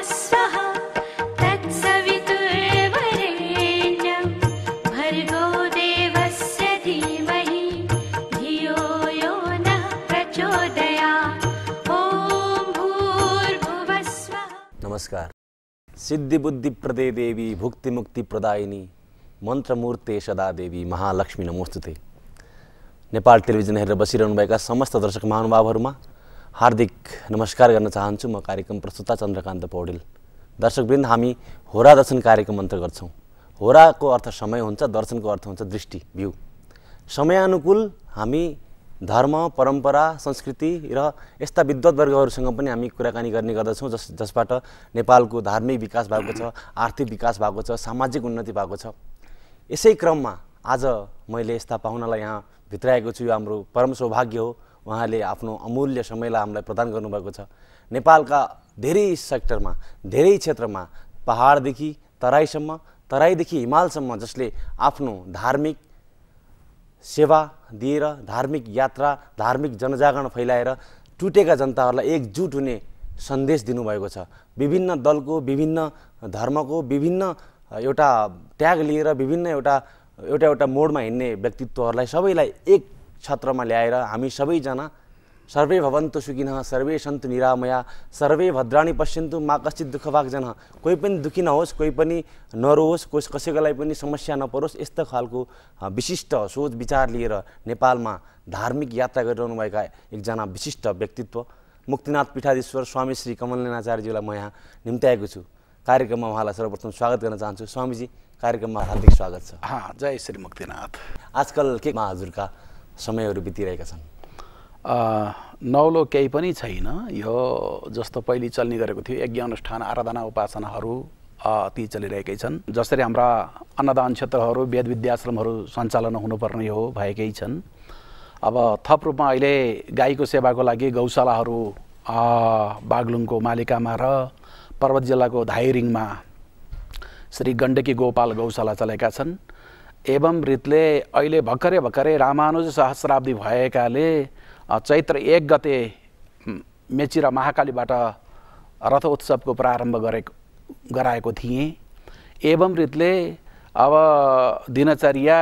भूर्भुवस्वः तत्सवितुर्वरेण्यं भर्गो देवस्य धीमहि धियो यो नः प्रचोदयात्। ॐ भूर्भुवस्वः। नमस्कार। सिद्धि बुद्धि प्रदे देवी भुक्ति मुक्ति प्रदायिनी मन्त्रमूर्ते सदा देवी महालक्ष्मी नमोस्तुते। नेपाल टेलिभिजन हेरेर बसिरहनुभएका समस्त दर्शक महानुभावहरूमा हार्दिक नमस्कार गर्न चाहन्छु। म कार्यक्रम प्रस्तुता चन्द्रकान्त पौडेल। दर्शकवृन्द, हामी होरा दर्शन कार्यक्रम अन्तर्गत छौँ। होराको अर्थ समय हुन्छ, दर्शनको अर्थ हुन्छ दृष्टि, भ्यू। समयानुकूल हामी धर्म, परम्परा, संस्कृति र यस्ता विद्वत वर्गहरूसँग पनि हामी कुराकानी गर्ने गर्दछौँ जसबाट नेपालको धार्मिक विकास भएको छ, आर्थिक विकास भएको छ, सामाजिक उन्नति भएको छ। यसै क्रममा आज मैले यस्ता पाहुनालाई यहाँ भित्राएको छु। यो हाम्रो परम सौभाग्य हो। उहाँले आफ्नो अमूल्य समयलाई हामीलाई प्रदान गर्नुभएको छ। नेपालका धेरै सेक्टरमा, धेरै क्षेत्रमा, पहाडदेखि तराईसम्म, तराईदेखि हिमालसम्म जसले आफ्नो धार्मिक सेवा दिएर, धार्मिक यात्रा, धार्मिक जनजागरण फैलाएर टुटेका जनताहरूलाई एकजुट हुने सन्देश दिनुभएको छ। विभिन्न दलको, विभिन्न धर्मको, विभिन्न एउटा ट्याग लिएर विभिन्न एउटा मोडमा हिँड्ने व्यक्तित्वहरूलाई सबैलाई एक छत्रमा ल्याएर हामी सबैजना सर्वे भवन्तु सुखिनः, सर्वे सन्तु निरामया, सर्वे भद्राणि पश्यन्तु मा कश्चित् दुःखभाग् जनः। कोही पनि दुःखी नहोस्, कोही पनि नरोस्, कसैको लागि पनि समस्या नपरोस्, यस्तो खालको विशिष्ट सोच विचार लिएर नेपालमा धार्मिक यात्रा गरिरहनुभएका एकजना विशिष्ट व्यक्तित्व मुक्तिनाथ पीठाधीश्वर स्वामी श्री कमलनयनाचार्यज्यूलाई म यहाँ निम्त्याएको छु। कार्यक्रममा उहाँलाई सर्वप्रथम स्वागत गर्न चाहन्छु। स्वामीजी, कार्यक्रममा हार्दिक स्वागत छ। जय श्री मुक्तिनाथ। आजकल केमा हजुरका समयहरू बितिरहेका छन्? नौलो केही पनि छैन। यो जस्तो पहिले चल्ने गरेको थियो यज्ञ अनुष्ठान, आराधना, उपासनाहरू ती चलिरहेकै छन्। जसरी हाम्रा अन्नदान क्षेत्रहरू, वेद विद्याश्रमहरू सञ्चालन हुनुपर्ने हो, भएकै छन्। अब थप रूपमा अहिले गाईको सेवाको लागि गौशालाहरू बागलुङको मालिकामा र पर्वत जिल्लाको धाइरिङमा श्री गण्डकी गोपाल गौशाला चलेका छन्। एवं रीतले अहिले भर्खरै रामानुज सहस्राब्दी भएकाले चैत्र 1 गते मेची र महाकालीबाट रथ उत्सवको प्रारम्भ गराएको थिएँ। एवं रीतले अब दिनचर्या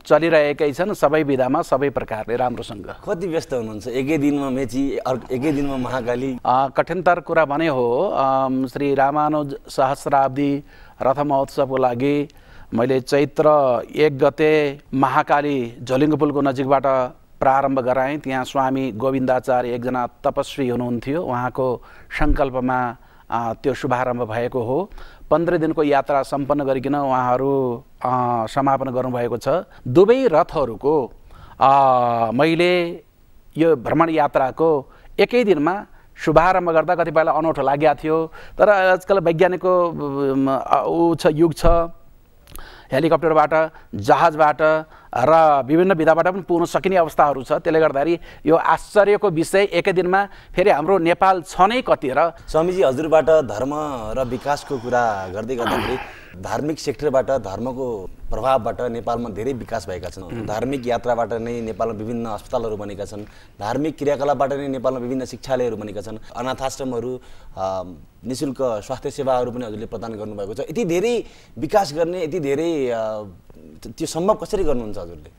चलिरहेकै छन्, सबै विधामा, सबै प्रकारले राम्रोसँग। कति व्यस्त हुनुहुन्छ? एकै दिनमा मेची, एकै दिनमा महाकाली? कठिनतर कुरा भने हो, श्री रामानुज सहस्राब्दी रथ महोत्सवको लागि मैले चैत्र 1 गते महाकाली झोलिङ्ग पुलको नजिकबाट प्रारम्भ गराएँ। त्यहाँ स्वामी गोविन्दाचार्य एकजना तपस्वी हुनुहुन्थ्यो, उहाँको सङ्कल्पमा त्यो शुभारम्भ भएको हो। 15 दिनको यात्रा सम्पन्न गरिकन उहाँहरू समापन गर्नुभएको छ। दुवै रथहरूको मैले यो भ्रमण यात्राको एकै दिनमा शुभारम्भ गर्दा कतिपयलाई अनौठो लागेको थियो। तर आजकल वैज्ञानिकको युग छ। हेलिकप्टरबाट, जहाजबाट र विभिन्न विधाबाट पनि पुग्न सकिने अवस्थाहरू छ। त्यसले गर्दाखेरि यो आश्चर्यको विषय एकै दिनमा फेरि हाम्रो नेपाल छ नै कति। र स्वामीजी, हजुरबाट धर्म र विकासको कुरा गर्दै गर्दाखेरि धार्मिक सेक्टरबाट, धर्मको प्रभावबाट नेपालमा धेरै विकास भएका छन्। धार्मिक यात्राबाट नै नेपालमा विभिन्न अस्पतालहरू बनेका छन्। धार्मिक क्रियाकलापबाट नै नेपालमा विभिन्न शिक्षालयहरू बनेका छन्। अनाथाश्रमहरू, निःशुल्क स्वास्थ्य सेवाहरू पनि हजुरले प्रदान गर्नुभएको छ। यति धेरै विकास गर्ने, यति धेरै त्यो सम्भव कसरी गर्नुहुन्छ हजुरले?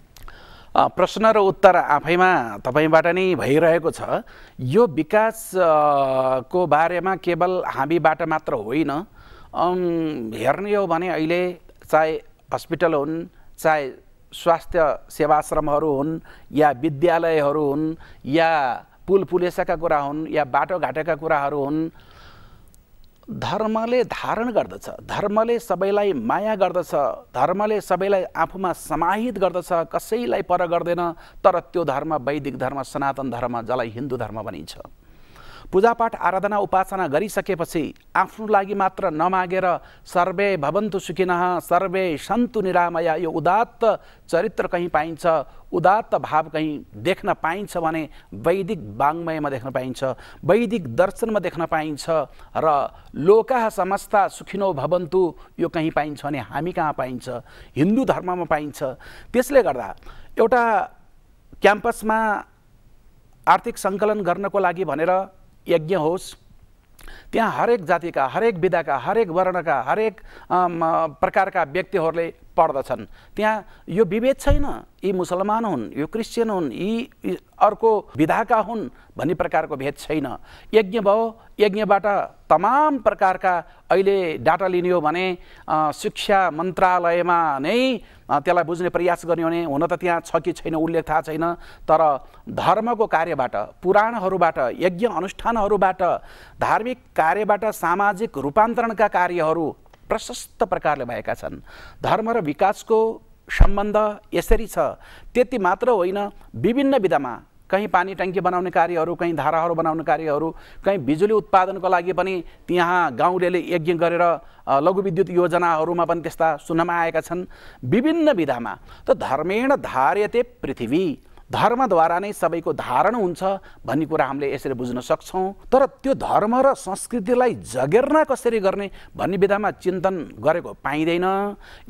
प्रश्न र उत्तर आफैमा तपाईबाट नै भइरहेको छ। यो विकासको बारेमा केवल हामीबाट मात्र होइन, हेर्ने हो भने अहिले चाहे हस्पिटल हुन्, चाहे स्वास्थ्य सेवाश्रमहरू हुन्, या विद्यालयहरू हुन्, या पुल पुलेसाका कुरा हुन्, या बाटोघाटोका कुराहरू हुन्, धर्मले धारण गर्दछ, धर्मले सबैलाई माया गर्दछ, धर्मले सबैलाई आफूमा समाहित गर्दछ, कसैलाई पर गर्दैन। तर त्यो धर्म वैदिक धर्म, सनातन धर्म, जसलाई हिन्दू धर्म भनिन्छ। पूजापाठ, आराधना, उपासना गरिसकेपछि आफ्नो लागि मात्र नमागेर सर्वे भवन्तु सुखिनः, सर्वे सन्तु निरामया, यो उदात्त चरित्र कहीँ पाइन्छ, उदात्त भाव कहीँ देख्न पाइन्छ भने वैदिक वाङ्मयमा देख्न पाइन्छ, वैदिक दर्शनमा देख्न पाइन्छ। र लोकाः समस्ता सुखिनो भवन्तु यो कहीँ पाइन्छ भने हामी कहाँ पाइन्छ? हिन्दू धर्ममा पाइन्छ। त्यसले गर्दा एउटा क्याम्पसमा आर्थिक सङ्कलन गर्नको लागि भनेर यज्ञ होस्, त्यहाँ हरेक जातिका, हरेक विधाका, हरेक वर्णका, हरेक प्रकारका व्यक्तिहरूले पढ्दछन्। त्यहाँ यो विभेद छैन, यी मुसलमान हुन्, यो क्रिस्चियन हुन्, यी अर्को विधाका हुन् भन्ने प्रकारको भेद छैन। यज्ञ भयो, यज्ञबाट तमाम प्रकारका अहिले डाटा लिने हो भने शिक्षा मन्त्रालयमा नै त्यसलाई बुझ्ने प्रयास गर्ने हो भने हुन त त्यहाँ छ कि छैन उल्लेख थाहा छैन, तर धर्मको कार्यबाट, पुराणहरूबाट, यज्ञ अनुष्ठानहरूबाट, धार्मिक कार्यबाट सामाजिक रूपान्तरणका कार्यहरू प्रशस्त प्रकारले भएका छन्। धर्म र विकासको सम्बन्ध यसरी छ। त्यति मात्र होइन, विभिन्न विधामा कहीँ पानी ट्याङ्की बनाउने कार्यहरू, कहीँ धाराहरू बनाउने कार्यहरू, कहीँ बिजुली उत्पादनको लागि पनि त्यहाँ गाउँलेले यज्ञ गरेर लघुविद्युत योजनाहरूमा पनि त्यस्ता सुन्नमा आएका छन्। विभिन्न विधामा त धर्मेण धार्यते पृथ्वी, धर्मद्वारा नै सबैको धारण हुन्छ भन्ने कुरा हामीले यसरी बुझ्न सक्छौँ। तर त्यो धर्म र संस्कृतिलाई जगेर्ना कसरी गर्ने भन्ने विधामा चिन्तन गरेको पाइँदैन।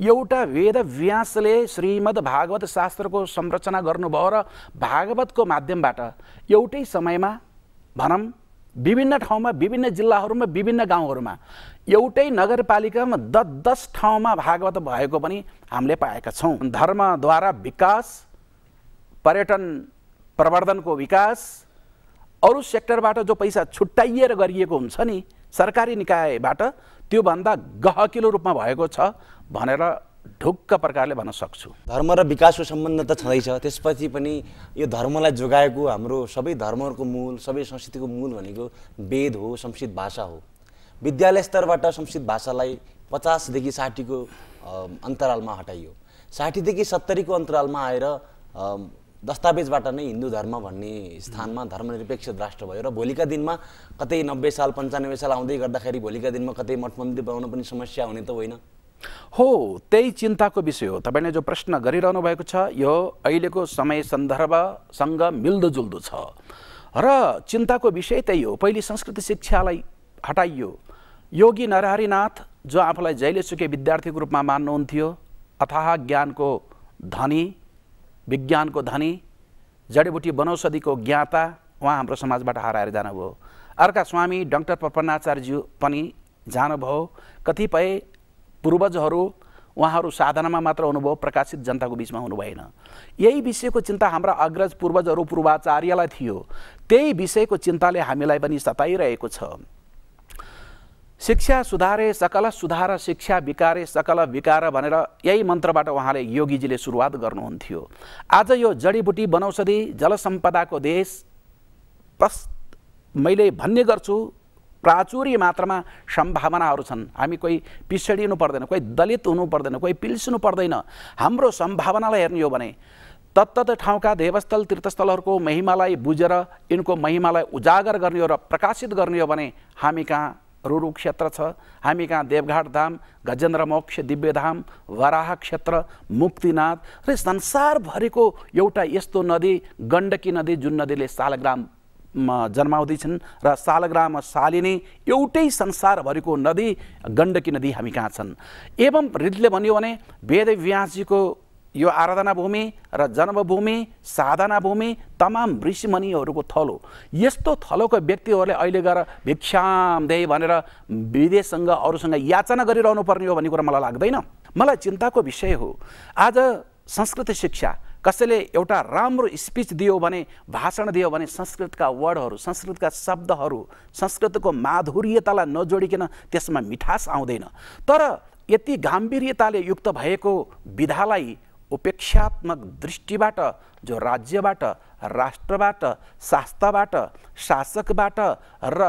एउटा वेदव्यासले श्रीमद् भागवत शास्त्रको संरचना गर्नुभयो र भागवतको माध्यमबाट एउटै समयमा भनौँ विभिन्न ठाउँमा, विभिन्न जिल्लाहरूमा, विभिन्न गाउँहरूमा, एउटै नगरपालिकामा 10 ठाउँमा भागवत भएको पनि हामीले पाएका छौँ। धर्मद्वारा विकास, पर्यटन प्रवर्धनको विकास, अरू सेक्टरबाट जो पैसा छुट्याइएर गरिएको हुन्छ नि सरकारी निकायबाट, त्योभन्दा गहकिलो रूपमा भएको छ भनेर ढुक्क प्रकारले भन्न सक्छु। धर्म र विकासको सम्बन्ध त छँदैछ, त्यसपछि पनि यो धर्मलाई जोगाएको हाम्रो सबै धर्महरूको मूल, सबै संस्कृतिको मूल भनेको वेद हो, संस्कृत भाषा हो। विद्यालय स्तरबाट संस्कृत भाषालाई 50 देखि 60 को अन्तरालमा हटाइयो। 60 देखि 70 को अन्तरालमा आएर दस्तावेजबाट नै हिन्दू धर्म भन्ने स्थानमा धर्मनिरपेक्ष राष्ट्र भयो र भोलिका दिनमा कतै 90 साल 95 साल आउँदै गर्दाखेरि भोलिका दिनमा कतै मठ मन्दिर बनाउन पनि समस्या हुने त होइन हो। त्यही चिन्ताको विषय हो। तपाईले जो प्रश्न गरिरहनु भएको छ यो अहिलेको समय सन्दर्भसँग मिल्दोजुल्दो छ र चिन्ताको विषय त्यही हो। पहिले संस्कृत शिक्षालाई हटाइयो। योगी नरहरिनाथ जो आफूलाई जहिलेसुकै विद्यार्थीको रूपमा मान्नुहुन्थ्यो, अथाह ज्ञानको धनी, विज्ञानको धनी, जडीबुटी वनौषधिको ज्ञाता, उहाँ हाम्रो समाजबाट हराएर जानुभयो। अर्का स्वामी डाक्टर प्रपन्नाचार्यज्यू पनि जानुभयो। कतिपय पूर्वजहरू उहाँहरू साधनामा मात्र हुनुभयो, प्रकाशित जनताको बिचमा हुनु भएन। यही विषयको चिन्ता हाम्रा अग्रज पूर्वजहरू पूर्वाचार्यलाई थियो। त्यही विषयको चिन्ताले हामीलाई पनि सताइरहेको छ। शिक्षा सुधारे सकल सुधार, शिक्षा विकारे सकल विकार भनेर यही मन्त्रबाट उहाँले योगीजीले सुरुवात गर्नुहुन्थ्यो। आज यो जडीबुटी वनौषधि जलसम्पदाको देश मैले भन्ने गर्छु प्राचुर्य मात्रामा सम्भावनाहरू छन्। हामी कोही पिछडिनु पर्दैन, कोही दलित हुनु पर्दैन, कोही पिल्सिनु पर्दैन। हाम्रो सम्भावनालाई हेर्ने हो भने तत्तत ठाउँका देवस्थल तीर्थस्थलहरूको महिमालाई बुझेर यिनको महिमालाई उजागर गर्ने हो र प्रकाशित गर्ने हो भने हामी कहाँ रुरु क्षेत्र छ, हामी कहाँ देवघाट धाम, गजेन्द्र मोक्ष दिव्यधाम, वराह क्षेत्र, मुक्तिनाथ र संसारभरिको एउटा यस्तो नदी गण्डकी नदी जुन नदीले सालग्राम जन्माउँदैछन् र सालग्राम सालिने एउटै संसारभरिको नदी गण्डकी नदी हामी कहाँ छन्। एवं रीतिले भन्यो भने वेदव्यासजीको यो आराधना भूमि र जन्मभूमि, साधना भूमि, तमाम ऋषिमुनिहरूको थलो, यस्तो थलोको व्यक्तिहरूले अहिले गएर भिक्षाम दे भनेर विदेशसँग अरूसँग याचना गरिरहनु पर्ने हो भन्ने कुरा मलाई लाग्दैन। मलाई चिन्ताको विषय हो। आज संस्कृत शिक्षा कसैले एउटा राम्रो स्पिच दियो भने, भाषण दियो भने संस्कृतका वर्डहरू, संस्कृतका शब्दहरू, संस्कृतको माधुर्यतालाई नजोडिकन त्यसमा मिठास आउँदैन। तर यति गाम्भीर्यताले युक्त भएको विधालाई उपेक्षात्मक दृष्टिबाट जो राज्यबाट, राष्ट्रबाट, शास्त्रबाट, शासकबाट र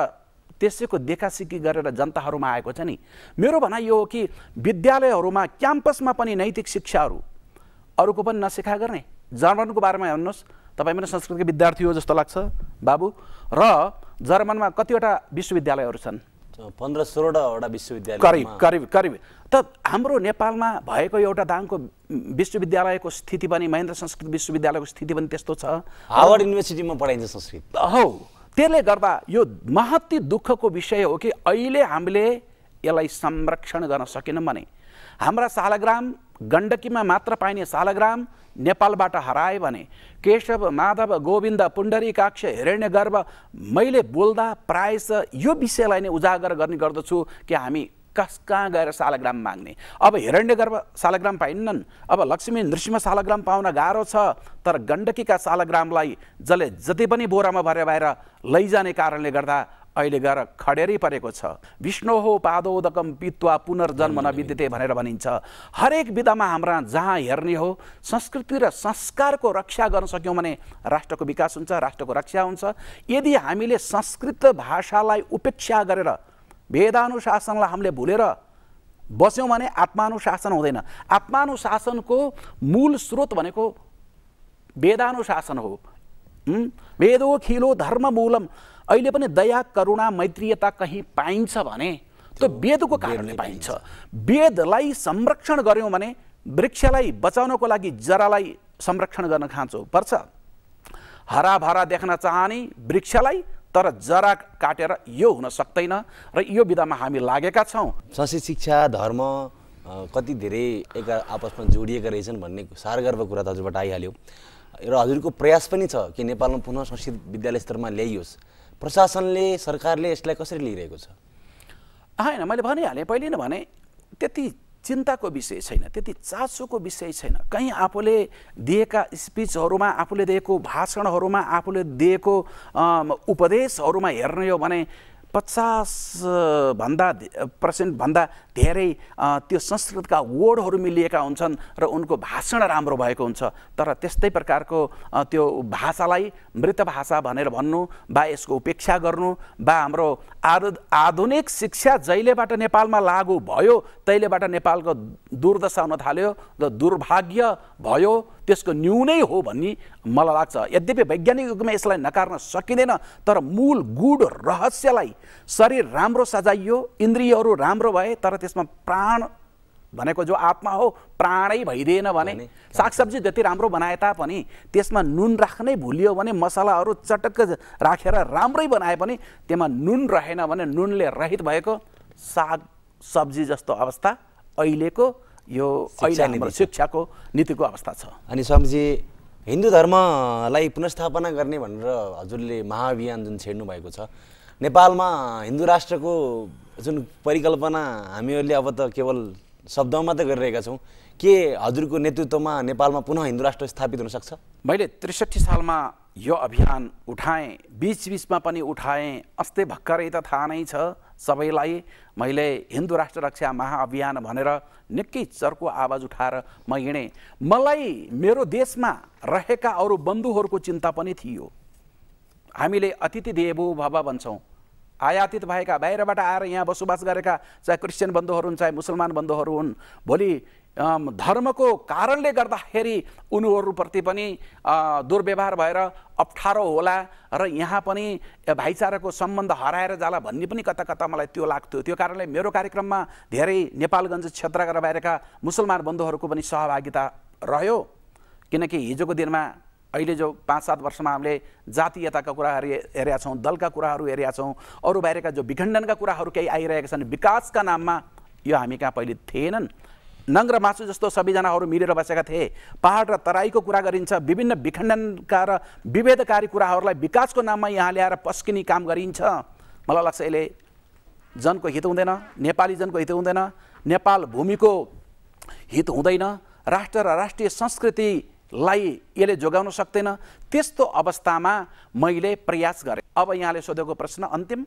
त्यसैको देखासिकी गरेर जनताहरूमा आएको छ नि। मेरो भनाइ यो हो कि विद्यालयहरूमा, क्याम्पसमा पनि नैतिक शिक्षाहरू अरूको पनि नसिखा गर्ने। जर्मनको बारेमा हेर्नुहोस्, तपाईँ पनि संस्कृतको विद्यार्थी हो जस्तो लाग्छ बाबु, र जर्मनमा कतिवटा विश्वविद्यालयहरू छन्? 15-16वटा विश्वविद्यालय करिब। त हाम्रो नेपालमा भएको एउटा दाङको विश्वविद्यालयको स्थिति पनि, महेन्द्र संस्कृत विश्वविद्यालयको स्थिति पनि त्यस्तो छ। हार्वर्ड युनिभर्सिटीमा पढाइन्छ संस्कृत। हो, त्यसले गर्दा यो महत्त्व दुःखको विषय हो कि अहिले हामीले यसलाई संरक्षण गर्न सकेनौँ भने हाम्रा सालग्राम गण्डकीमा मात्र पाइने सालग्राम नेपालबाट हराए भने केशव माधव गोविन्द पुण्डरीकाक्ष हिरण्यगर्भ मैले बोल्दा प्रायः यो विषयलाई नै उजागर गर्ने गर्दछु कि हामी कहाँ गएर सालग्राम माग्ने। अब हिरण्यगर्भ सालग्राम पाइन्नन्, अब लक्ष्मी नृसिंह सालग्राम पाउन गाह्रो छ, तर गण्डकीका सालग्रामलाई जसले जति पनि बोरामा भरेर बाहिर लैजाने कारणले गर्दा अहिले गएर खडेरै परेको छ। विष्णु हो पादोदकम पित्वा पुनर्जन्म नविद्यते भनेर भनिन्छ। हरेक विधामा हाम्रा जहाँ हेर्ने हो संस्कृति र संस्कारको रक्षा गर्न सक्यौँ भने राष्ट्रको विकास हुन्छ, राष्ट्रको रक्षा हुन्छ। यदि हामीले संस्कृत भाषालाई उपेक्षा गरेर वेदानुशासनलाई हामीले भुलेर बस्यौँ भने आत्मानुशासन हुँदैन। आत्मानुशासनको मूल स्रोत भनेको वेदानुशासन हो। वेदो खिलो धर्म मूलम। अहिले पनि दया करुणा मैत्रीयता कहीँ पाइन्छ भने त्यो वेदको कारणले पाइन्छ। वेदलाई संरक्षण गर्यौँ भने वृक्षलाई बचाउनको लागि जरालाई संरक्षण गर्न खाँचो पर्छ। हराभरा देख्न चाहने वृक्षलाई तर जरा काटेर यो हुन सक्दैन र यो विधामा हामी लागेका छौँ। संस्कृत शिक्षा धर्म कति धेरै एक आपसमा जोडिएका रहेछन् भन्ने सारगर्भ कुरा त हजुरबाट आइहाल्यो र हजुरको प्रयास पनि छ कि नेपालमा पुनः संस्कृत विद्यालय स्तरमा ल्याइयोस्। प्रशासनले सरकारले यसलाई कसरी लिइरहेको छ? होइन, मैले भनिहालेँ, पहिले नै भने त्यति चिन्ताको विषय छैन, त्यति चासोको विषय छैन। कहीँ आफूले दिएका स्पिचहरूमा, आफूले दिएको भाषणहरूमा, आफूले दिएको उपदेशहरूमा हेर्ने हो भने 50% भन्दा धेरै त्यो संस्कृतका वर्डहरू मिलिएका हुन्छन् र उनको भाषण राम्रो भएको हुन्छ। तर त्यस्तै प्रकारको त्यो भाषालाई मृत भाषा भनेर भन्नु वा यसको उपेक्षा गर्नु वा हाम्रो आधुनिक शिक्षा जहिलेबाट नेपालमा लागू भयो तहिलेबाट नेपालको दुर्दशा हुन थाल्यो र दुर्भाग्य भयो, त्यसको न्यूनै हो भन्ने मलाई लाग्छ। यद्यपि वैज्ञानिक युगमा यसलाई नकार्न सकिँदैन, तर मूल गुड रहस्यलाई शरीर राम्रो सजाइयो, इन्द्रियहरू राम्रो भए, तर त्यसमा प्राण भनेको जो आत्मा हो प्राणै भइदिएन भने सागसब्जी जति राम्रो बनाए तापनि त्यसमा नुन राख्नै भुलियो भने, मसलाहरू चटक्क राखेर राम्रै बनाए पनि त्यसमा नुन रहेन भने नुनले रहित भएको साग सब्जी जस्तो अवस्था अहिलेको यो अहिले शिक्षाको नीतिको अवस्था छ। अनि स्वामीजी, हिन्दू धर्मलाई पुनर्स्थापना गर्ने भनेर हजुरले महाअभियान जुन छेड्नु भएको छ, नेपालमा हिन्दू राष्ट्रको जुन परिकल्पना हामीहरूले अब त केवल शब्दमा मात्रै गरिरहेका छौँ, के हजुरको नेतृत्वमा नेपालमा पुनः हिन्दू राष्ट्र स्थापित हुन सक्छ? मैले 63 सालमा यो अभियान उठाएँ, बीचमा पनि उठाएँ। अस्ति भर्खरै त थाहा नै छ सबैलाई, मैले हिन्दू राष्ट्र रक्षा महाअभियान भनेर निकै चर्को आवाज उठाएर म हिँडेँ। मलाई मेरो देशमा रहेका अरू बन्धुहरूको चिन्ता पनि थियो। हामीले अतिथि देवो भव भन्छौँ। आयातित भएका बाहिरबाट आएर यहाँ बसोबास गरेका चाहे क्रिस्चियन बन्धुहरू हुन् चाहे मुसलमान बन्धुहरू हुन्, भोलि धर्मको कारणले गर्दाखेरि उनीहरूप्रति पनि दुर्व्यवहार भएर अप्ठ्यारो होला र यहाँ पनि भाइचाराको सम्बन्ध हराएर जाला भन्ने पनि कता कता मलाई त्यो लाग्थ्यो। त्यो कारणले मेरो कार्यक्रममा धेरै नेपालगञ्ज क्षेत्रका बाहिरका मुसलमान बन्धुहरूको पनि सहभागिता रह्यो। किनकि हिजोको दिनमा अहिले जो 5-7 वर्षमा हामीले जातीयताका कुराहरू हेरेका छौँ, दलका कुराहरू हेरेका छौँ, अरू बाहिरका जो विखण्डनका कुराहरू केही आइरहेका छन् विकासका नाममा, यो हामी कहाँ पहिले थिएनन्। नङ्ग्र मासु जस्तो सबैजनाहरू मिलेर बसेका थिए। पहाड र तराईको कुरा गरिन्छ, विभिन्न विखण्डनका र विभेदकारी कुराहरूलाई विकासको नाममा यहाँ ल्याएर पस्किने काम गरिन्छ। मलाई लाग्छ यसले जनको हित हुँदैन, नेपाली जनको हित हुँदैन, नेपाल भूमिको हित हुँदैन, राष्ट्र र राष्ट्रिय संस्कृतिलाई यसले जोगाउन सक्दैन। त्यस्तो अवस्थामा मैले प्रयास गरेँ। अब यहाँले सोधेको प्रश्न अन्तिम,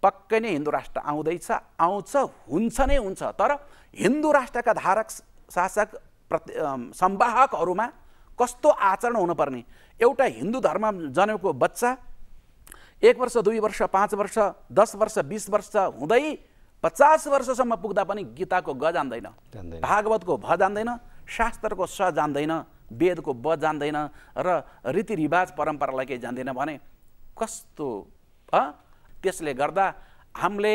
पक्कै नै हिन्दू राष्ट्र आउँदैछ, आउँछ, हुन्छ नै हुन्छ। तर हिन्दू राष्ट्रका धारक शासक संवाहकहरूमा कस्तो आचरण हुनुपर्ने? एउटा हिन्दू धर्म जन्मेको बच्चा 1 वर्ष 2 वर्ष 5 वर्ष 10 वर्ष 20 वर्ष हुँदै 50 वर्षसम्म पुग्दा पनि गीताको ग जान्दैन, भागवतको भ जान्दैन, शास्त्रको स जान्दैन, वेदको ब जान्दैन र रीतिरिवाज परम्परालाई केही जान्दैन भने कस्तो? त्यसले गर्दा हामीले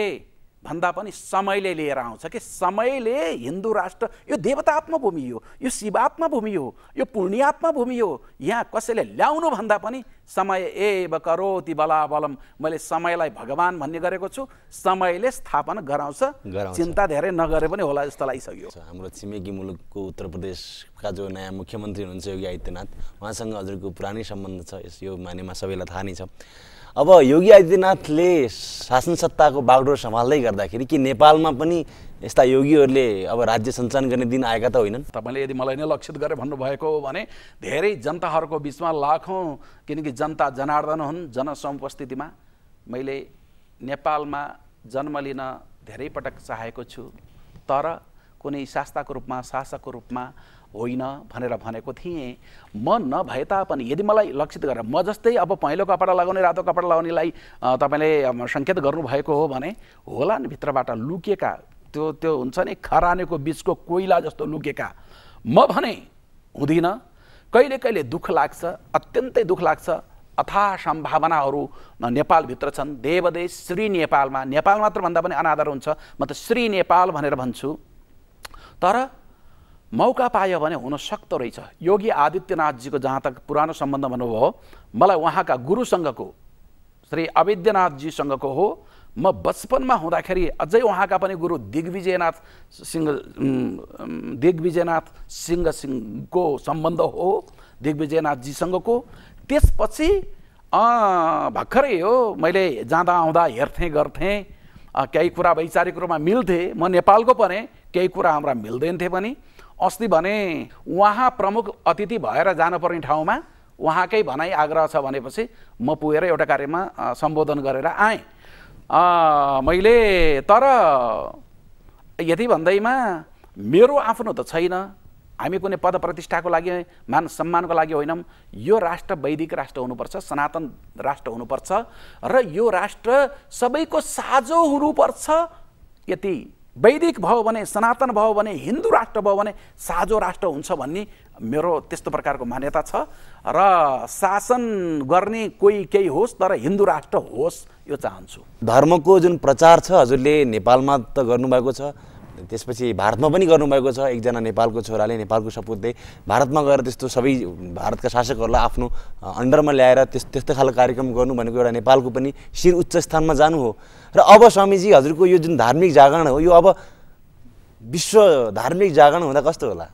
भन्दा पनि समयले लिएर आउँछ कि समयले हिन्दू राष्ट्र यो देवतात्म भूमि हो, यो शिवात्म भूमि हो, यो पुण्यात्म भूमि हो। यहाँ कसैले ल्याउनु भन्दा पनि समय एव करोति बलाबलम, मैले समयलाई भगवान भन्ने गरेको छु, समयले स्थापना गराउँछ, चिन्ता धेरै नगरे पनि होला जस्तो लागिसक्यो। हाम्रो छिमेकी मुलुकको उत्तर प्रदेशका जो नयाँ मुख्यमन्त्री हुनुहुन्छ योगी आदित्यनाथ, उहाँसँग हजुरको पुरानै सम्बन्ध छ, यो मानेमा सबैलाई थाहा नै छ। अब योगी आदित्यनाथले शासन सत्ताको बागडोर सम्हाल्दै गर्दाखेरि कि नेपालमा पनि यस्ता योगीहरूले अब राज्य सञ्चालन गर्ने दिन आएका त होइनन्? तपाईँले यदि मलाई नै लक्षित गरेर भन्नुभएको हो भने धेरै जनताहरूको बिचमा लाखौँ, किनकि जनता जनार्दन हुन्, जनसमुपस्थितिमा मैले नेपालमा जन्म लिन धेरै पटक चाहेको छु, तर कुनै शासकको रूपमा शासकको रूपमा होइन भनेर भनेको थिएँ। म नभए तापनि यदि मलाई लक्षित गरेर म जस्तै अब पहेँलो कपडा लगाउने रातो कपडा लगाउनेलाई तपाईँले सङ्केत गर्नुभएको हो भने होला नि भित्रबाट लुकेका त्यो हुन्छ नि खरानेको बिचको कोइला जस्तो लुकेका म भने हुँदिनँ। कहिले कहिले दुःख लाग्छ, अत्यन्तै दुःख लाग्छ। अथाह सम्भावनाहरू नेपालभित्र छन्। देवदेश श्री नेपालमा, नेपाल मात्र भन्दा पनि अनादर हुन्छ, म त श्री नेपाल भनेर भन्छु। तर मौका पायो भने हुन सक्दो रहेछ। योगी आदित्यनाथजीको जहाँ तक पुरानो सम्बन्ध भन्नुभयो, मलाई उहाँका गुरुसँगको श्री अविद्यनाथजीसँगको हो। म बचपनमा हुँदाखेरि अझै उहाँका पनि गुरु दिग्विजयनाथ सिंहको सम्बन्ध हो, दिग्विजयनाथजीसँगको। त्यसपछि भर्खरै हो मैले जाँदा आउँदा हेर्थेँ गर्थेँ, केही कुरा वैचारिक रूपमा मिल्थे, म नेपालको परेँ, केही कुरा हाम्रा मिल्दैन थिए पनि। अस्ति भने उहाँ प्रमुख अतिथि भएर जानुपर्ने ठाउँमा उहाँकै भनाइ आग्रह छ भनेपछि म पुगेर एउटा कार्यमा सम्बोधन गरेर आएँ मैले। तर यति भन्दैमा मेरो आफ्नो त छैन, हामी कुनै पद प्रतिष्ठाको लागि मान सम्मानको लागि होइनौँ। यो राष्ट्र वैदिक राष्ट्र हुनुपर्छ, सनातन राष्ट्र हुनुपर्छ र यो राष्ट्र सबैको साझो हुनुपर्छ। यति वैदिक भयो भने, सनातन भयो भने, हिन्दू राष्ट्र भयो भने साझो राष्ट्र हुन्छ भन्ने मेरो त्यस्तो प्रकारको मान्यता छ। र शासन गर्ने कोही केही होस् तर हिन्दू राष्ट्र होस् यो चाहन्छु। धर्मको जुन प्रचार छ हजुरले नेपालमा त गर्नुभएको छ, त्यसपछि भारतमा पनि गर्नुभएको छ। एकजना नेपालको छोराले, नेपालको सपुतले भारतमा गएर त्यस्तो सबै भारतका शासकहरूलाई आफ्नो अन्डरमा ल्याएर त्यस्तो खालको कार्यक्रम गर्नु भनेको एउटा नेपालको पनि शिर उच्च स्थानमा जानु हो। र अब स्वामीजी हजुरको यो जुन धार्मिक जागरण हो यो अब विश्व धार्मिक जागरण हुँदा कस्तो होला?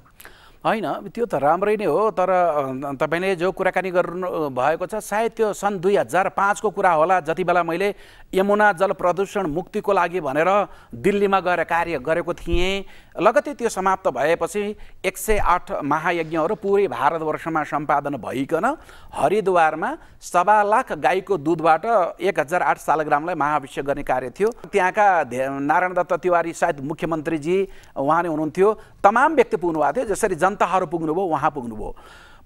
होइन, त्यो त राम्रै नै हो, तर तपाईँले जो कुराकानी गर्नु भएको छ सायद त्यो सन् 2005 को कुरा होला, जति बेला मैले यमुना जल प्रदूषण मुक्तिको लागि भनेर दिल्लीमा गएर कार्य गरेको थिएँ। लगत्तै त्यो समाप्त भएपछि 108 महायज्ञहरू पुरै भारतवर्षमा सम्पादन भइकन हरिद्वारमा 1.25 लाख गाईको दुधबाट 1008 सालग्रामलाई महाभिषेक गर्ने कार्य थियो। त्यहाँका नारायण दत्त तिवारी सायद मुख्यमन्त्रीजी उहाँ नै हुनुहुन्थ्यो, तमाम व्यक्ति पुग्नुभएको थियो। जसरी जनताहरू पुग्नुभयो उहाँ पुग्नुभयो।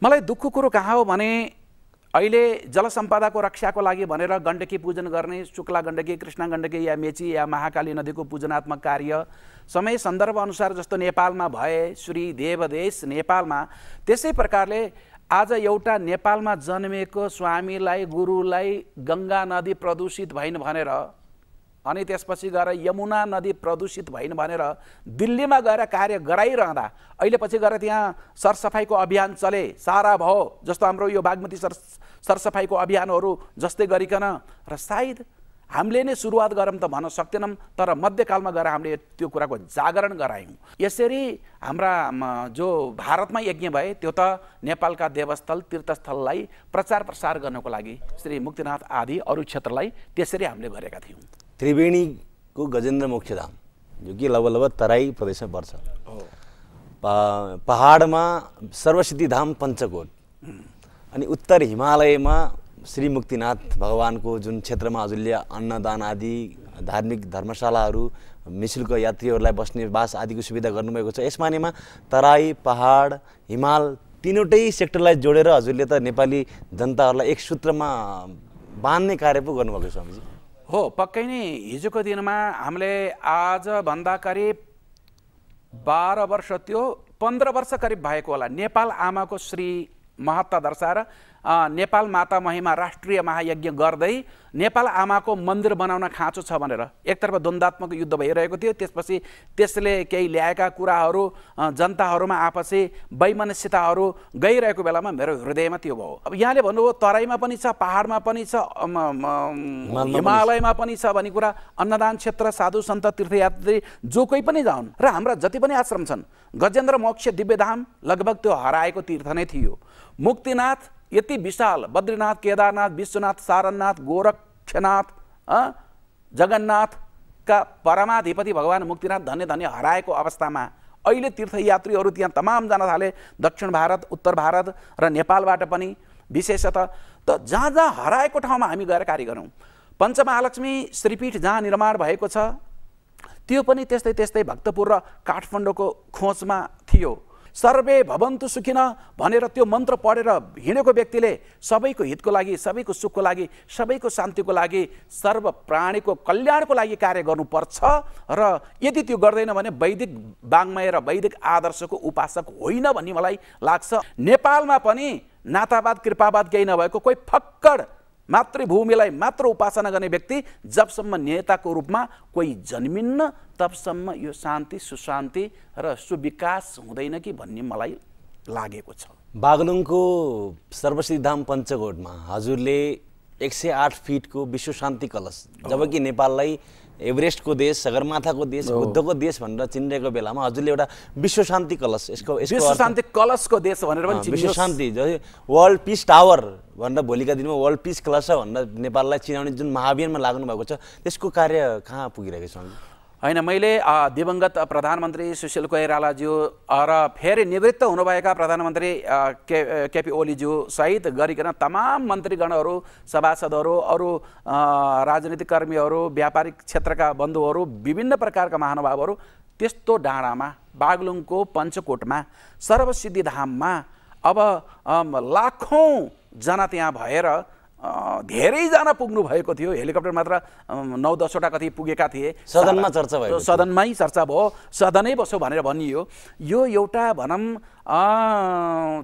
मलाई दुःखको कुरो कहाँ हो भने अहिले जलसम्पदाको रक्षाको लागि भनेर गण्डकी पूजन गर्ने, शुक्ला गण्डकी, कृष्णा गण्डकी या मेची या महाकाली नदीको पूजनात्मक कार्य समय सन्दर्भ अनुसार जस्तो नेपालमा भए, श्री देवदेश नेपालमा, त्यसै प्रकारले आज एउटा नेपालमा जन्मेको स्वामीलाई, गुरुलाई गङ्गा नदी प्रदूषित भइन् भनेर अनि त्यसपछि गएर यमुना नदी प्रदूषित भइन् भनेर दिल्लीमा गएर कार्य गराइरहँदा अहिले पछि गएर त्यहाँ सरसफाइको अभियान चले, सारा भयो जस्तो हाम्रो यो बागमती सरसफाइको अभियानहरू जस्तै गरिकन, र सायद हामीले नै सुरुवात गरौँ त भन्न सक्दैनौँ, तर मध्यकालमा गएर हामीले त्यो कुराको जागरण गरायौँ। यसरी हाम्रा जो भारतमा यज्ञ भए त्यो त नेपालका देवस्थल तीर्थस्थललाई प्रचार प्रसार गर्नको लागि श्री मुक्तिनाथ आदि अरू क्षेत्रलाई त्यसरी हामीले गरेका थियौँ। त्रिवेणीको गजेन्द्र मोक्षधाम जो कि लगभग तराई प्रदेशमा पर्छ, पहाडमा सर्वसिद्धिधाम पञ्चकोट, अनि उत्तर हिमालयमा श्री मुक्तिनाथ भगवानको जुन क्षेत्रमा हजुरले अन्नदान आदि धार्मिक धर्मशालाहरू, निःशुल्क यात्रीहरूलाई बस्ने बास आदिको सुविधा गर्नुभएको छ। यसमानेमा तराई, पहाड, हिमाल तीनवटै सेक्टरलाई जोडेर हजुरले त नेपाली जनताहरूलाई एक सूत्रमा बाँध्ने कार्य पो गर्नुभएको छ स्वामीजी। हो, पक्कै नै। हिजोको दिनमा हामीले आजभन्दा करिब 12 वर्ष, त्यो 15 वर्ष करिब भएको होला, नेपाल आमाको श्री महत्ता दर्शाएर नेपाल माता महिमा राष्ट्रिय महायज्ञ गर्दै नेपाल आमाको मन्दिर बनाउन खाँचो छ भनेर एकतर्फ द्वन्द्वात्मक युद्ध भइरहेको थियो। त्यसपछि त्यसले केही ल्याएका कुराहरू जनताहरूमा आपसी वैमनस्यताहरू गइरहेको बेलामा मेरो हृदयमा त्यो भयो। अब यहाँले भन्नुभयो तराईमा पनि छ, पहाडमा पनि छ, हिमालयमा पनि छ भन्ने कुरा। अन्नदान क्षेत्र, साधु सन्त, तीर्थयात्री जो कोही पनि जाउन् र हाम्रा जति पनि आश्रम छन्, गजेन्द्र मोक्ष दिव्यधाम लगभग त्यो हराएको तीर्थ नै थियो। मुक्तिनाथ यति विशाल, बद्रीनाथ, केदारनाथ, विश्वनाथ, सारनाथ, गोरक्षनाथ, जगन्नाथका परमाधिपति भगवान मुक्तिनाथ धन्य धन्य हराएको अवस्थामा अहिले तीर्थयात्रीहरू त्यहाँ तमाम जान थाले। दक्षिण भारत, उत्तर भारत र नेपालबाट पनि विशेषतः। त जहाँ जहाँ हराएको ठाउँमा हामी गएर कार्य गरौँ। पञ्चमहालक्ष्मी श्रीपीठ जहाँ निर्माण भएको छ त्यो पनि त्यस्तै त्यस्तै भक्तपुर र काठमाडौँको खोजमा थियो। सर्वे भवन्तु सुखिन भनेर त्यो मन्त्र पढेर हिँडेको व्यक्तिले सबैको हितको लागि, सबैको सुखको लागि, सबैको शान्तिको लागि, सर्व प्राणीको कल्याणको लागि कार्य गर्नुपर्छ। र यदि त्यो गर्दैन भने वैदिक वाङ्मय र वैदिक आदर्शको उपासक होइन भन्ने मलाई लाग्छ। नेपालमा पनि नातावाद कृपावाद केही नभएको कोही फक्कड मातृभूमिलाई मात्र उपासना गर्ने व्यक्ति जबसम्म नेताको रूपमा कोही जन्मिन्न तबसम्म यो शान्ति, सुशान्ति र सुविकास हुँदैन कि भन्ने मलाई लागेको छ। बागलुङको सर्वसिद्धिधाम पञ्चकोटमा हजुरले 108 फिटको विश्व शान्ति कलश, जबकि नेपाललाई एभरेस्टको देश, सगरमाथाको देश, बुद्धको देश भनेर चिनिरहेको बेलामा हजुरले एउटा विश्व शान्ति कलश, यसको विश्व शान्ति कलशको देश भनेर पनि चिनिन्छ। विश्व शान्ति वर्ल्ड पिस टावर भनेर भोलिका दिनमा वर्ल्ड पिस कलश भनेर नेपाललाई चिनाउने जुन महाअभियानमा लाग्नु भएको छ त्यसको कार्य कहाँ पुगिरहेको छ? होइन, मैले दिवंगत प्रधानमन्त्री सुशील कोइरालाज्यू र फेरि निवृत्त हुनुभएका प्रधानमन्त्री केपी ओलीज्यू सहित गरिकन तमाम मन्त्रीगणहरू, सभासदहरू, अरू राजनीतिक कर्मीहरू, व्यापारिक क्षेत्रका बन्धुहरू, विभिन्न प्रकारका महानुभावहरू त्यस्तो डाँडामा बागलुङको पञ्चकोटमा सर्वसिद्धिधाममा अब लाखौँ जना त्यहाँ भएर धेरैजना पुग्नु भएको थियो। हेलिकप्टर मात्र 9-10 वटा कति पुगेका थिए। सदनमा चर्चा भयो, सदनमै चर्चा भयो, सदनै बस्यो भनेर भनियो। यो एउटा भनौँ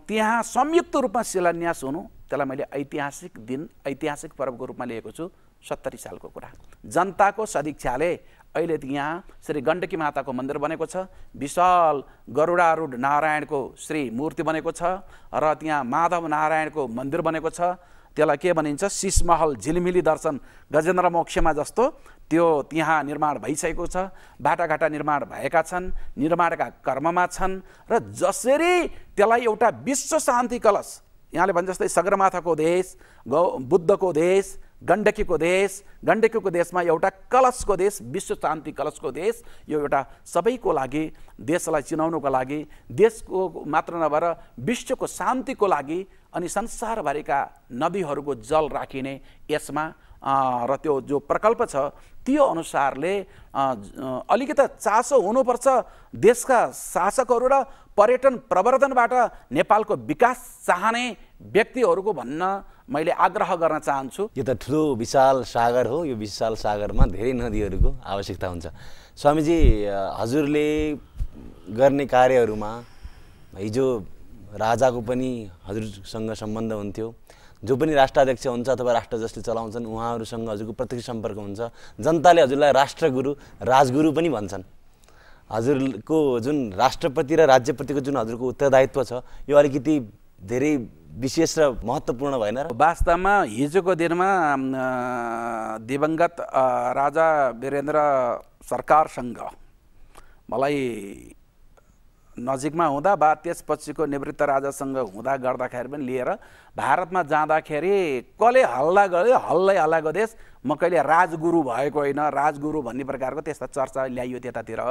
त्यहाँ संयुक्त रूपमा शिलान्यास हुनु, त्यसलाई मैले ऐतिहासिक दिन, ऐतिहासिक पर्वको रूपमा लिएको छु। 70 सालको कुरा, जनताको सदिच्छाले अहिले त्यहाँ श्री गण्डकी माताको मन्दिर बनेको छ, विशाल गरुडारूढ नारायणको श्री मूर्ति बनेको छ र त्यहाँ माधव नारायणको मन्दिर बनेको छ। त्यसलाई के भनिन्छ, शीशमहल झिलिमिली दर्शन गजेन्द्र मोक्षमा जस्तो त्यो त्यहाँ निर्माण भइसकेको छ। बाटाघाटा निर्माण भएका छन्, निर्माणका कर्ममा छन् र जसरी त्यसलाई एउटा विश्व शान्ति कलश, यहाँले भने जस्तै सगरमाथाको देश, बुद्धको देश, गण्डकीको देश, गण्डकीको देशमा एउटा कलशको देश, विश्व शान्ति कलशको देश, यो एउटा सबैको लागि, देशलाई चिनाउनुको लागि, देशको मात्र नभएर विश्वको शान्तिको लागि अनि संसारभरिका नदीहरूको जल राखिने यसमा र त्यो जो प्रकल्प छ त्यो अनुसारले अलिकति चासो हुनुपर्छ देशका शासकहरू र पर्यटन प्रवर्धनबाट नेपालको विकास चाहने व्यक्तिहरूको भन्न मैले आग्रह गर्न चाहन्छु। यो त ठुलो विशाल सागर हो, यो विशाल सागरमा धेरै नदीहरूको आवश्यकता हुन्छ। स्वामीजी, हजुरले गर्ने कार्यहरूमा हिजो राजाको पनि हजुरसँग सम्बन्ध हुन्थ्यो, जो पनि राष्ट्राध्यक्ष हुन्छ अथवा राष्ट्र जसले चलाउँछन् उहाँहरूसँग हजुरको प्रत्यक्ष सम्पर्क हुन्छ। जनताले हजुरलाई राष्ट्रगुरु, राजगुरु पनि भन्छन्। हजुरको जुन राष्ट्रप्रति र राज्यप्रतिको जुन हजुरको उत्तरदायित्व छ यो अलिकति धेरै विशेष र महत्त्वपूर्ण भएन र? वास्तवमा हिजोको दिनमा दिवंगत राजा वीरेन्द्र सरकारसँग मलाई नजिकमा हुँदा बा त्यसपछिको निवृत्त राजासँग हुँदा गर्दाखेरि पनि लिएर भारतमा जाँदाखेरि कसले हल्ला गर्यो, हल्लै हल्लाको देश, म कहिले राजगुरु भएको होइन, राजगुरु भन्ने प्रकारको त्यस्ता चर्चा ल्याइयो त्यतातिर।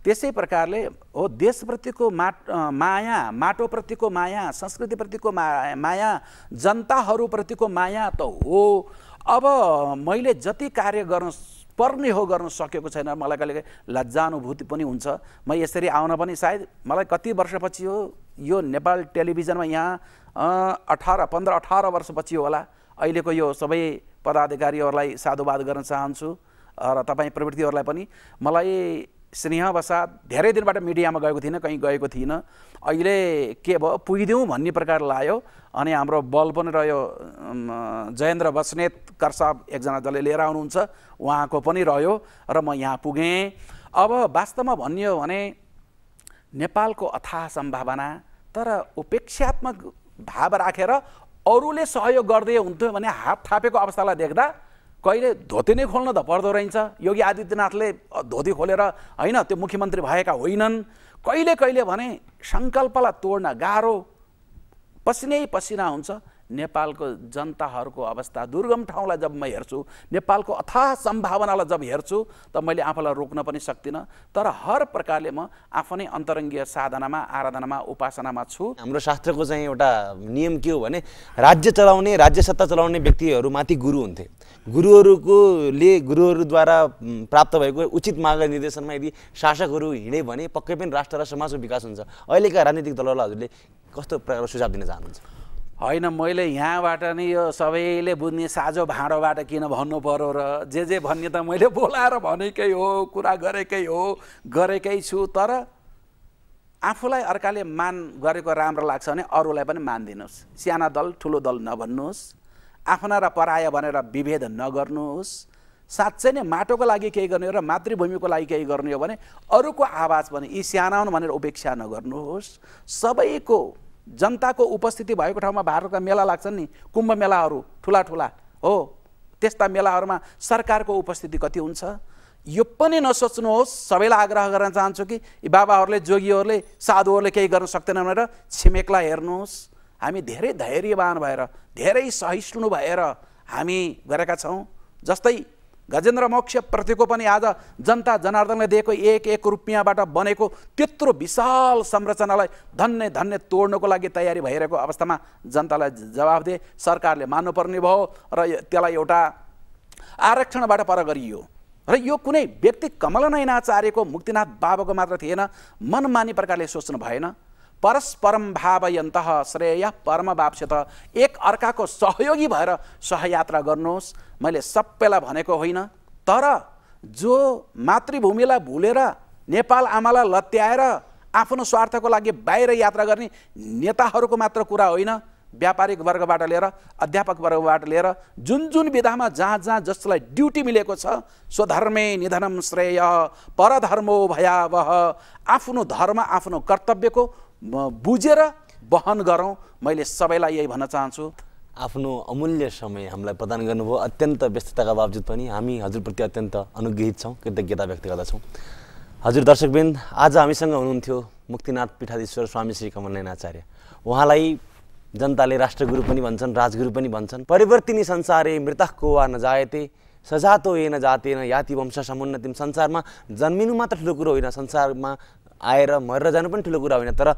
त्यसै प्रकारले हो देशप्रतिको माया, माटोप्रतिको माया, संस्कृतिप्रतिको माया, जनताहरूप्रतिको माया त हो। अब मैले जति कार्य गर्न पर्ने हो गर्न सकेको छैन, मलाई कहिले लज्जानुभूति पनि हुन्छ। म यसरी आउन पनि सायद मलाई कति वर्षपछि हो, यो नेपाल टेलिभिजनमा यहाँ 15-18 वर्षपछि होला। अहिलेको यो सबै पदाधिकारीहरूलाई साधुवाद गर्न चाहन्छु र तपाईँ प्रवृत्तिहरूलाई पनि। मलाई स्नेहवसात धेरै दिनबाट मिडियामा गएको थिइनँ, कहीँ गएको थिइनँ। अहिले के भयो, पुगिदिउँ भन्ने प्रकार लाग्यो। अनि हाम्रो बल पनि रह्यो, जयेन्द्र बस्नेतकर साहब एकजना जसले लिएर आउनुहुन्छ, उहाँको पनि रह्यो र म यहाँ पुगेँ। अब वास्तवमा भन्ने हो भने नेपालको अथाह सम्भावना, तर उपेक्षात्मक भाव राखेर अरूले सहयोग गर्दै हुन्थ्यो भने हात थापेको अवस्थालाई देख्दा कहिले धोती नै खोल्न त पर्दो रहेछ। योगी आदित्यनाथले धोती खोलेर होइन त्यो मुख्यमन्त्री भएका होइनन्। कहिले कहिले भने सङ्कल्पलाई तोड्न गाह्रो, पसिनै पसिना हुन्छ। नेपालको जनताहरूको अवस्था, दुर्गम ठाउँलाई जब म हेर्छु, नेपालको अथाह सम्भावनालाई जब हेर्छु त मैले आफूलाई रोक्न पनि सक्दिनँ। तर हर प्रकारले म आफ्नै अन्तरङ्गीय साधनामा, आराधनामा, उपासनामा छु। हाम्रो शास्त्रको चाहिँ एउटा नियम के हो भने राज्य चलाउने, राज्य सत्ता चलाउने व्यक्तिहरूमाथि गुरु हुन्थे। गुरुहरूद्वारा प्राप्त भएको उचित मार्ग निर्देशनमा यदि शासकहरू हिँडे भने पक्कै पनि राष्ट्र र समाजको विकास हुन्छ। अहिलेका राजनीतिक दलहरूलाई हजुरले कस्तो प्रकारको सुझाव दिन चाहनुहुन्छ? होइन, मैले यहाँबाट नै यो सबैले बुझ्ने साझो भाँडोबाट किन भन्नु पर्यो र जे भन्ने त मैले बोलाएर भनेकै हो, कुरा गरेकै छु। तर आफूलाई अर्काले मान गरेको राम्रो लाग्छ भने अरूलाई पनि मान दिनुहोस्। साना दल ठुलो दल नभन्नुहोस्, आफ्ना र पराया भनेर विभेद नगर्नुहोस्। साँच्चै नै माटोको लागि केही गर्ने हो र मातृभूमिको लागि केही गर्ने हो भने अरूको आवाज पनि यी साना हुन् भनेर उपेक्षा नगर्नुहोस्। सबैको जनताको उपस्थिति भएको ठाउँमा भारतका मेला लाग्छन् नि, कुम्भ मेलाहरू ठुला हो, त्यस्ता मेलाहरूमा सरकारको उपस्थिति कति हुन्छ यो पनि नसोच्नुहोस्। सबैलाई आग्रह गर्न चाहन्छु कि यी बाबाहरूले, जोगीहरूले, साधुहरूले केही गर्न सक्दैनन् भनेर छिमेकलाई हेर्नुहोस्। हामी धेरै धैर्यवान भएर, धेरै सहिष्णु भएर हामी गरेका छौँ। जस्तै गजेन्द्र मोक्ष प्रतिको पनि आज जनता जनार्दनले दिएको एक रुपियाँबाट बनेको त्यत्रो विशाल संरचनालाई धन्य धन्य तोड्नको लागि तयारी भइरहेको अवस्थामा जनतालाई जवाफ दिए, सरकारले मान्नुपर्ने भयो र त्यसलाई एउटा आरक्षणबाट पर गरियो। र यो कुनै व्यक्ति कमलनयनाचार्यको, मुक्तिनाथ बाबाको मात्र थिएन, मनमानी प्रकारले सोच्नु भएन। परस्परम भावयन्तः श्रेय परम वाप्स्यत, एक अर्काको सहयोगी भएर सहयात्रा गर्नुहोस्। मैले सबैलाई भनेको होइन, तर जो मातृभूमिलाई भुलेर नेपाल आमालाई लत्याएर आफ्नो स्वार्थको लागि बाहिर यात्रा गर्ने नेताहरूको मात्र कुरा होइन, व्यापारिक वर्गबाट लिएर अध्यापक वर्गबाट लिएर जुन विधामा जहाँ जसलाई ड्युटी मिलेको छ, स्वधर्मे निधनम श्रेय परधर्मो भयावह, आफ्नो धर्म आफ्नो कर्तव्यको बुझेर वहन गरौँ। मैले सबैलाई यही भन्न चाहन्छु। आफ्नो अमूल्य समय हामीलाई प्रदान गर्नुभयो। अत्यन्त व्यस्तताका बावजुद पनि हामी हजुरप्रति अत्यन्त अनुग्रहित छौँ, कृतज्ञता व्यक्त गर्दछौँ। हजुर दर्शकवृन्द, आज हामीसँग हुनुहुन्थ्यो मुक्तिनाथ पीठाधीश्वर स्वामी श्री कमलनयनाचार्य। उहाँलाई जनताले राष्ट्रगुरु पनि भन्छन्, राजगुरु पनि भन्छन्। परिवर्तिनी संसारे मृतको वा नजायते सजातो ये न जातेन याति वंश समुन्नतिम। संसारमा जन्मिनु मात्र ठुलो कुरो होइन, संसारमा आएर मरेर जानु पनि ठुलो कुरा होइन, तर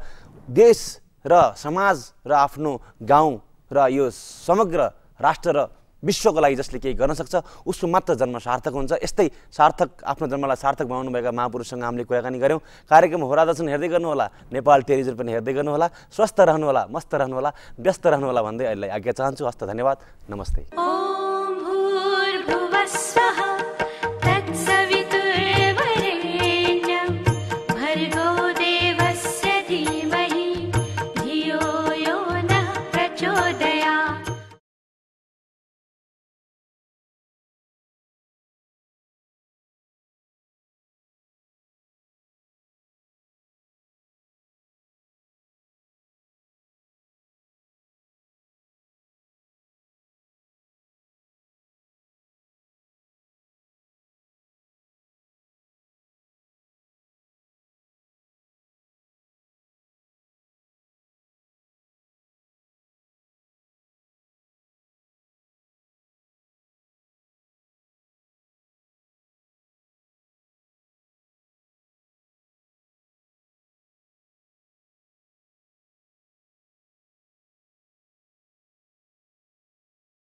देश र समाज र आफ्नो गाउँ र यो समग्र राष्ट्र र विश्वको लागि जसले केही गर्न सक्छ उसको मात्र जन्म सार्थक हुन्छ। यस्तै सार्थक, आफ्नो जन्मलाई सार्थक बनाउनुभएका महापुरुषसँग हामीले कुराकानी गऱ्यौँ। कार्यक्रम हो राजदर्शन हेर्दै गर्नुहोला, नेपाल टेलिभिजन पनि हेर्दै गर्नुहोला। स्वस्थ रहनुहोला, मस्त रहनुहोला, व्यस्त रहनुहोला भन्दै अहिले आज्ञा चाहन्छु। हस्त, धन्यवाद, नमस्ते।